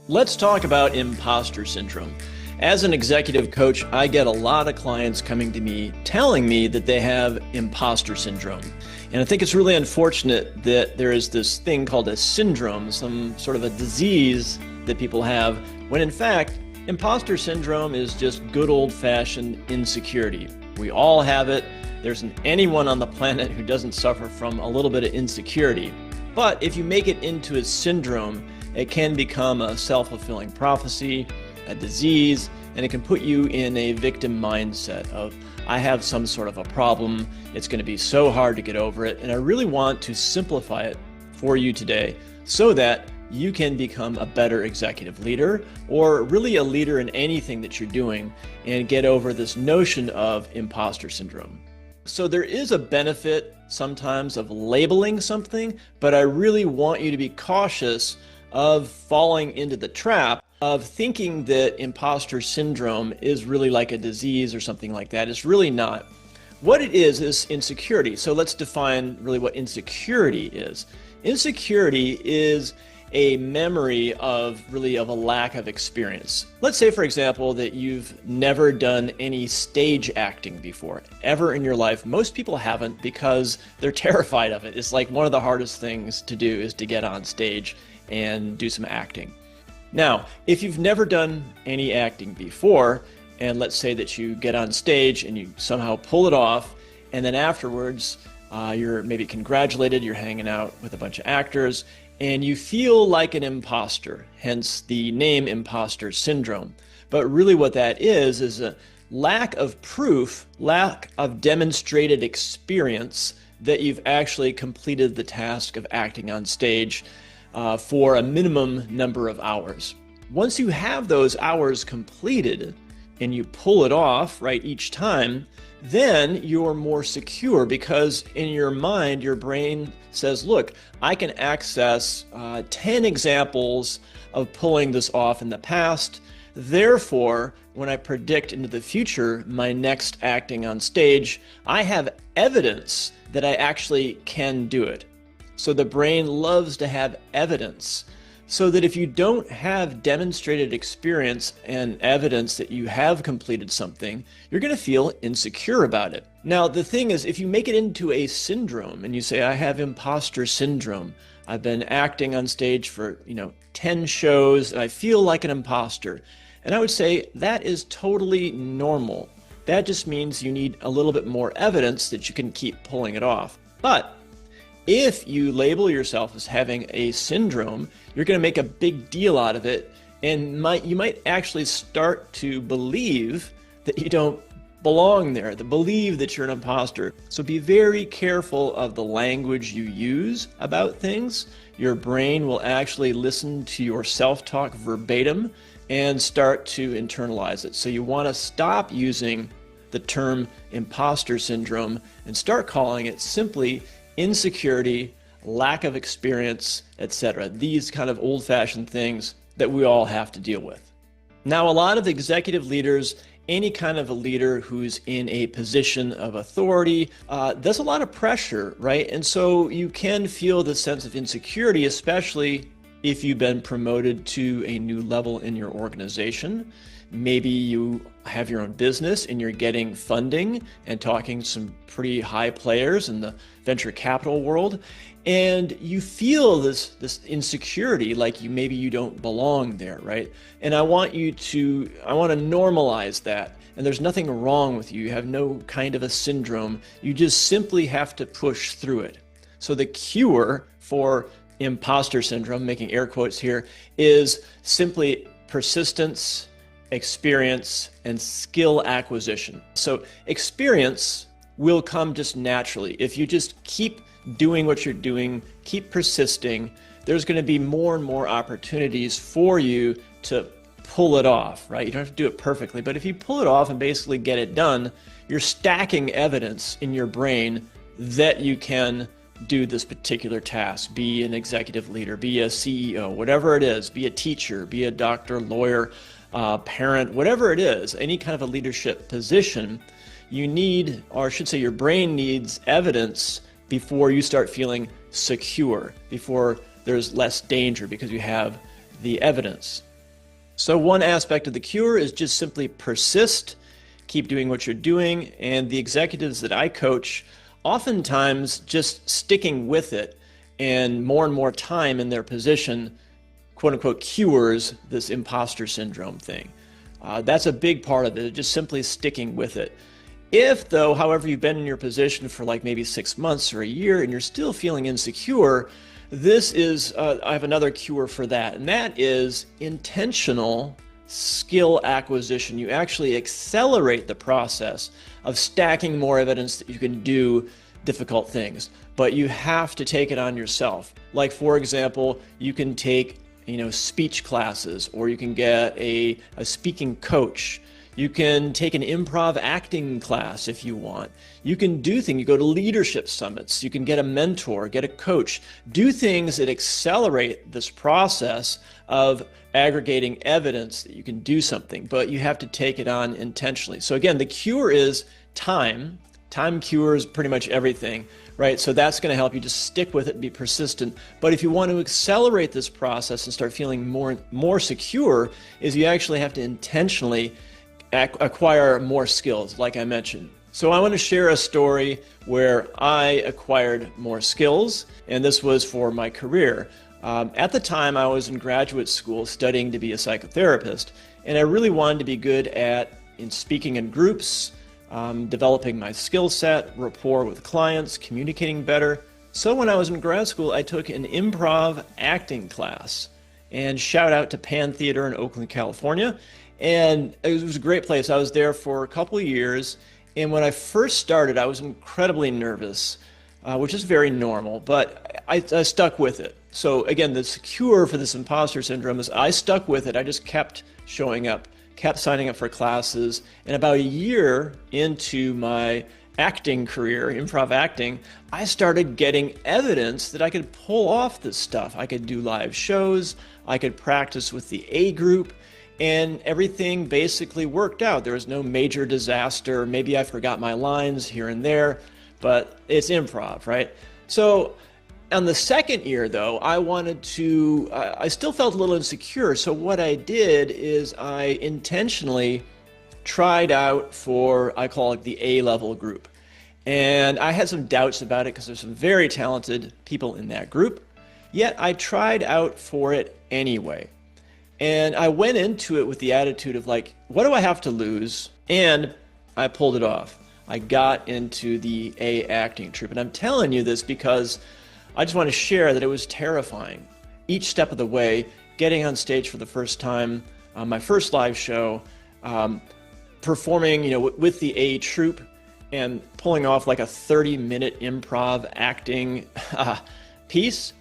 Let's talk about imposter syndrome. As an executive coach, I get a lot of clients coming to me telling me that they have imposter syndrome. And I think it's really unfortunate that there is this thing called a syndrome, some sort of a disease that people have, when in fact, imposter syndrome is just good old-fashioned insecurity. We all have it. There isn't anyone on the planet who doesn't suffer from a little bit of insecurity. But if you make it into a syndrome, it can become a self-fulfilling prophecy, a disease, and it can put you in a victim mindset of, I have some sort of a problem, it's going to be so hard to get over it, and I really want to simplify it for you today so that you can become a better executive leader, or really a leader in anything that you're doing, and get over this notion of imposter syndrome. So there is a benefit sometimes of labeling something, but I really want you to be cautious of falling into the trap of thinking that imposter syndrome is really like a disease or something like that. It's really not. What it is insecurity. So let's define really what insecurity is. Insecurity is a memory of a lack of experience. Let's say, for example, that you've never done any stage acting before, ever in your life. Most people haven't because they're terrified of it. It's like one of the hardest things to do is to get on stage and do some acting. Now, if you've never done any acting before, and let's say that you get on stage and you somehow pull it off, and then afterwards you're maybe congratulated, you're hanging out with a bunch of actors, and you feel like an imposter, hence the name imposter syndrome. But really what that is a lack of proof, lack of demonstrated experience that you've actually completed the task of acting on stage for a minimum number of hours. Once you have those hours completed and you pull it off right each time, then you're more secure because in your mind, your brain says, look, I can access 10 examples of pulling this off in the past. Therefore, when I predict into the future my next acting on stage, I have evidence that I actually can do it. So the brain loves to have evidence, so that if you don't have demonstrated experience and evidence that you have completed something, you're going to feel insecure about it. Now, the thing is, if you make it into a syndrome and you say, I have imposter syndrome, I've been acting on stage for 10 shows and I feel like an imposter. And I would say that is totally normal. That just means you need a little bit more evidence that you can keep pulling it off. But if you label yourself as having a syndrome, you're going to make a big deal out of it, and you might actually start to believe that you don't belong there, to believe that you're an imposter. So be very careful of the language you use about things. Your brain will actually listen to your self-talk verbatim and start to internalize it. So you want to stop using the term imposter syndrome and start calling it simply insecurity, lack of experience, etc. These kind of old-fashioned things that we all have to deal with. Now, a lot of executive leaders, any kind of a leader who's in a position of authority, there's a lot of pressure, right? And so you can feel the sense of insecurity, especially if you've been promoted to a new level in your organization. Maybe you have your own business and you're getting funding and talking to some pretty high players in the venture capital world, and you feel this insecurity, like maybe you don't belong there, right? And I want to normalize that. And there's nothing wrong with you. You have no kind of a syndrome. You just simply have to push through it. So the cure for imposter syndrome, making air quotes here, is simply persistence, experience, and skill acquisition. So experience will come just naturally. If you just keep doing what you're doing, keep persisting, there's going to be more and more opportunities for you to pull it off, right? You don't have to do it perfectly, but if you pull it off and basically get it done, you're stacking evidence in your brain that you can do this particular task, be an executive leader, be a CEO, whatever it is, be a teacher, be a doctor, lawyer, parent, whatever it is, any kind of a leadership position, you need, or I should say your brain needs evidence before you start feeling secure, before there's less danger because you have the evidence. So one aspect of the cure is just simply persist, keep doing what you're doing. And the executives that I coach, oftentimes just sticking with it and more time in their position, quote unquote, cures this imposter syndrome thing. That's a big part of it, just simply sticking with it. If though, however, you've been in your position for like maybe 6 months or a year and you're still feeling insecure, this is, I have another cure for that, and that is intentional skill acquisition. You actually accelerate the process of stacking more evidence that you can do difficult things, but you have to take it on yourself. Like, for example, you can take speech classes, or you can get a speaking coach. You can take an improv acting class if you want. You can do things, you go to leadership summits, you can get a mentor, get a coach, do things that accelerate this process of aggregating evidence that you can do something, but you have to take it on intentionally. So again, the cure is time. Time cures pretty much everything, right? So that's going to help you just stick with it and be persistent. But if you want to accelerate this process and start feeling more secure, is you actually have to intentionally acquire more skills, like I mentioned. So I want to share a story where I acquired more skills, and this was for my career. At the time, I was in graduate school studying to be a psychotherapist, and I really wanted to be good in speaking in groups, developing my skill set, rapport with clients, communicating better. So when I was in grad school, I took an improv acting class, and shout out to Pan Theater in Oakland, California. And it was a great place. I was there for a couple of years. And when I first started, I was incredibly nervous, which is very normal, but I stuck with it. So again, the cure for this imposter syndrome is I stuck with it. I just kept showing up, kept signing up for classes. And about a year into my acting career, improv acting, I started getting evidence that I could pull off this stuff. I could do live shows, I could practice with the A group, and everything basically worked out. There was no major disaster. Maybe I forgot my lines here and there, but it's improv, right? So on the second year though, I still felt a little insecure. So what I did is I intentionally tried out for, I call it the A-level group. And I had some doubts about it because there's some very talented people in that group. Yet I tried out for it anyway. And I went into it with the attitude of like, what do I have to lose? And I pulled it off. I got into the A acting troupe. And I'm telling you this because I just want to share that it was terrifying. Each step of the way, getting on stage for the first time, my first live show, performing, with the A troupe and pulling off like a 30-minute improv acting piece.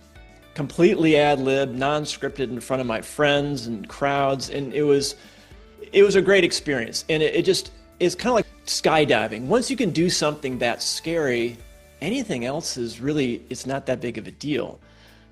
Completely ad-lib, non-scripted in front of my friends and crowds, and it was a great experience. And it's kind of like skydiving. Once you can do something that scary, anything else it's not that big of a deal.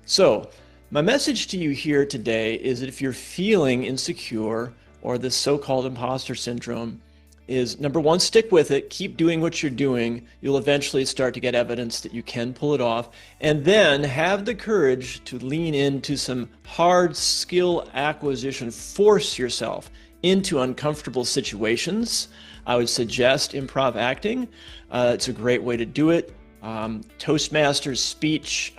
So my message to you here today is that if you're feeling insecure or this so-called imposter syndrome, is number one, stick with it, keep doing what you're doing. You'll eventually start to get evidence that you can pull it off, and then have the courage to lean into some hard skill acquisition. Force yourself into uncomfortable situations. I would suggest improv acting. It's a great way to do it. Toastmasters, speech,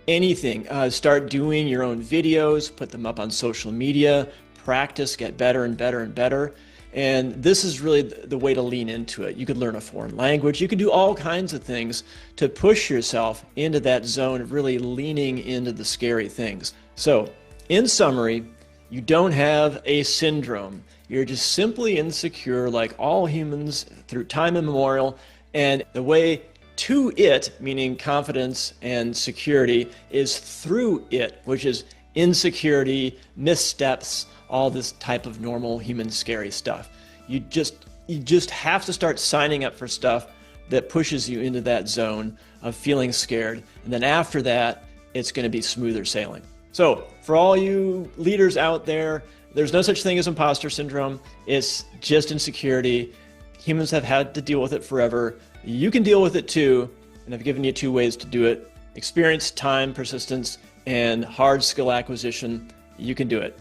anything. Start doing your own videos, put them up on social media, practice, get better and better and better. And this is really the way to lean into it. You could learn a foreign language. You could do all kinds of things to push yourself into that zone of really leaning into the scary things. So, in summary, you don't have a syndrome. You're just simply insecure like all humans through time immemorial. And the way to it, meaning confidence and security, is through it, which is insecurity, missteps, all this type of normal human scary stuff. You just have to start signing up for stuff that pushes you into that zone of feeling scared. And then after that, it's going to be smoother sailing. So for all you leaders out there, there's no such thing as imposter syndrome. It's just insecurity. Humans have had to deal with it forever. You can deal with it too. And I've given you 2 ways to do it: experience, time, persistence, and hard skill acquisition. You can do it.